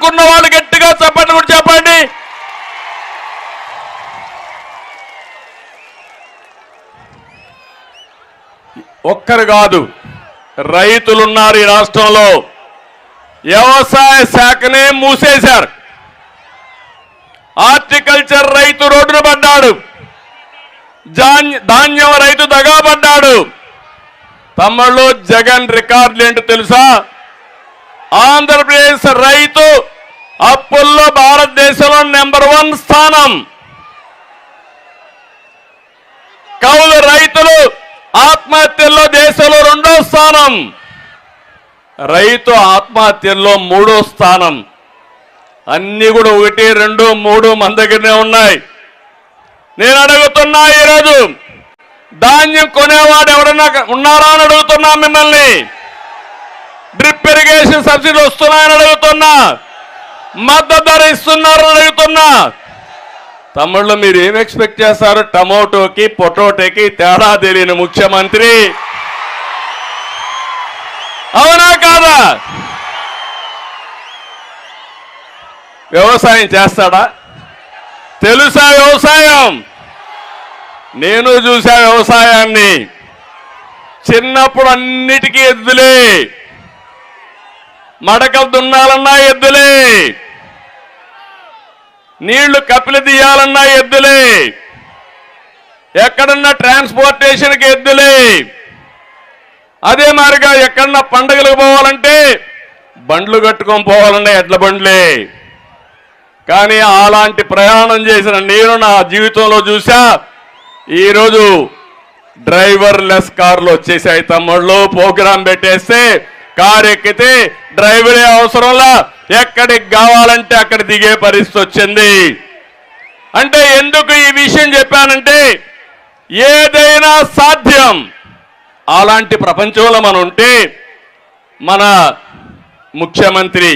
ఓపికున్న వాళ్ళు గట్టిగా చెప్పండి కూడా చెప్పండి. ఒక్కరు కాదు, రైతులున్నారు ఈ రాష్ట్రంలో. వ్యవసాయ శాఖనే మూసేశారు. హార్టికల్చర్ రైతు రోడ్డున పడ్డాడు, ధాన్యం రైతు దగాపడ్డాడు. తమ్ముళ్ళు జగన్ రికార్డులు ఏంటో తెలుసా? ఆంధ్రప్రదేశ్ రైతు అప్పుల్లో భారతదేశంలో నంబర్ 1 స్థానం. కౌలు రైతులు ఆత్మహత్యల్లో దేశంలో 2వ స్థానం. రైతు ఆత్మహత్యల్లో 3వ స్థానం. అన్ని కూడా 1, 2, 3 మన దగ్గరనే ఉన్నాయి. నేను అడుగుతున్నా, ఈరోజు ధాన్యం కొనేవాడు ఎవరన్నా ఉన్నారా అని అడుగుతున్నా మిమ్మల్ని. డ్రిప్ ఇరిగేషన్ సబ్సిడీ వస్తున్నాయని అడుగుతున్నా, మద్దతు ధర ఇస్తున్నారని అడుగుతున్నా. తమ్ముళ్ళు మీరు ఏం ఎక్స్పెక్ట్ చేస్తారు? టమోటోకి పొటాటోకి తేడా తెలియని ముఖ్యమంత్రి, అవునా కాదా? వ్యవసాయం చేస్తాడా? తెలుసా వ్యవసాయం? నేను చూసా వ్యవసాయాన్ని. చిన్నప్పుడు అన్నిటికీ ఎద్దులే, మడకలు దున్నాలన్నా ఎద్దులే, నీళ్లు కపిలి తీయాలన్నా ఎద్దులే, ఎక్కడన్నా ట్రాన్స్పోర్టేషన్కి ఎద్దులే. అదే మారిగా ఎక్కడన్నా పండుగలకు పోవాలంటే బండ్లు కట్టుకొని పోవాలన్నా ఎడ్ల బండ్లే. కానీ అలాంటి ప్రయాణం చేసిన నేను నా జీవితంలో చూసా. ఈరోజు డ్రైవర్ లెస్ కార్లు వచ్చేసాయి తమ్ముళ్ళు. ప్రోగ్రాం పెట్టేస్తే కారు ఎక్కితే డ్రైవరే అవసరంలా ఎక్కడికి కావాలంటే అక్కడ దిగే పరిస్థితి వచ్చింది. అంటే ఎందుకు ఈ విషయం చెప్పానంటే, ఏదైనా సాధ్యం. అలాంటి ప్రపంచంలో మనం ఉంటే మన ముఖ్యమంత్రి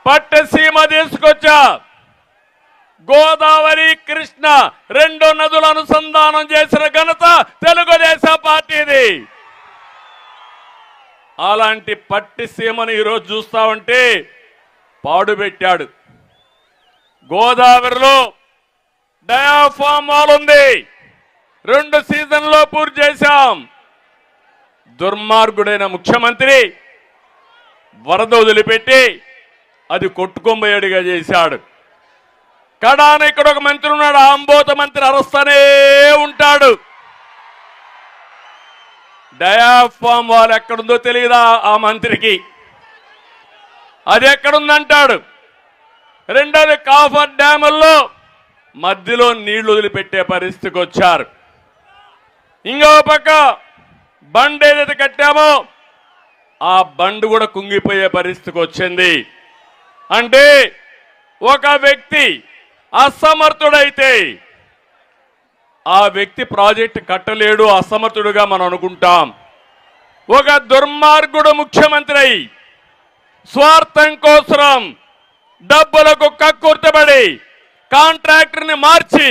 పట్టసీమ తీసుకొచ్చా. గోదావరి కృష్ణ 2 నదుల అనుసంధానం చేసిన ఘనత తెలుగుదేశం పార్టీది. అలాంటి పట్టిసీమను ఈరోజు చూస్తా ఉంటే పాడుపెట్టాడు. గోదావరిలో డయాఫామ్ వాల్ ఉంది, 2 సీజన్లో పూర్తి చేశాం. దుర్మార్గుడైన ముఖ్యమంత్రి వరద వదిలిపెట్టి అది కొట్టుకొంబోయేడుగా చేశాడు. కడాన ఇక్కడ ఒక మంత్రి ఉన్నాడు, ఆంబోత మంత్రి అరుస్తూనే ఉంటాడు. డయాఫామ్ వాల్ ఎక్కడుందో తెలియదా ఆ మంత్రికి? అది ఎక్కడుందంటాడు. రెండోది కాఫర్ డ్యాముల్లో మధ్యలో నీళ్లు వదిలిపెట్టే పరిస్థితికి వచ్చారు. ఇంకో పక్క బండ్ ఏదైతే కట్టామో ఆ బండ్ కూడా కుంగిపోయే పరిస్థితికి వచ్చింది. అంటే ఒక వ్యక్తి అసమర్థుడైతే ఆ వ్యక్తి ప్రాజెక్ట్ కట్టలేడు, అసమర్థుడుగా మనం అనుకుంటాం. ఒక దుర్మార్గుడు ముఖ్యమంత్రి స్వార్థం కోసం డబ్బులకు కక్కుర్తబడి కాంట్రాక్టర్ని మార్చి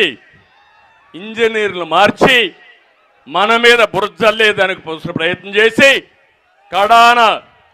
ఇంజనీర్లు మార్చి మన మీద బురజల్లేదానికి ప్రయత్నం చేసి కడాన